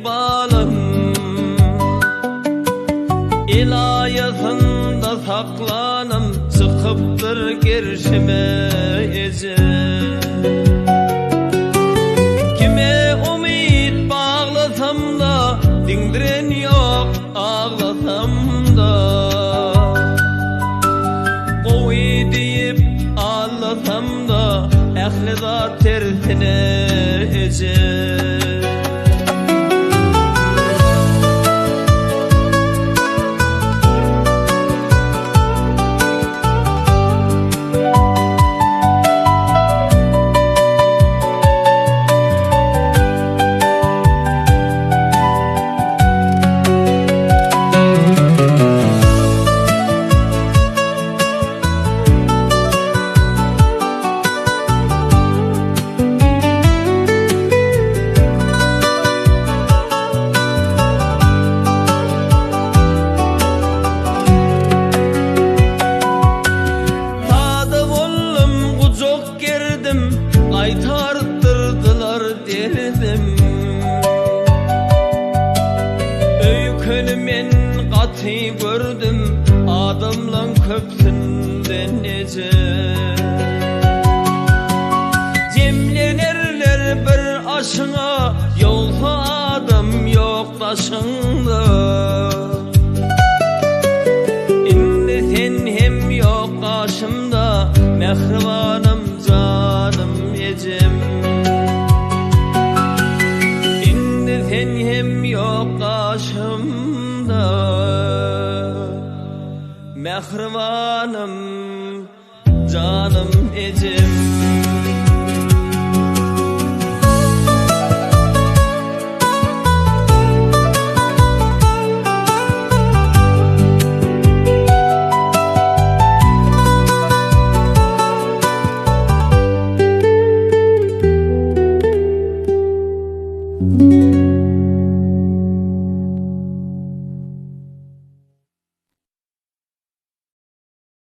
balım, ilayatında saklanım, çıkıptır girşime ece. Kime umid bağlasam da, dindiren yok ağlasam da. Oy deyip ağlasam da, ehli zat tersine ece. Aytarttırdılar derdim, öykünmen katı gördüm, adamlan köpsünden nece. Cemlenerler bir aşına, yolsa adam yok taşında. İndi sen hem yok karşımda, mehribanım canım ecem. İndi sen hem yok karşımda, mehribanım canım ecem.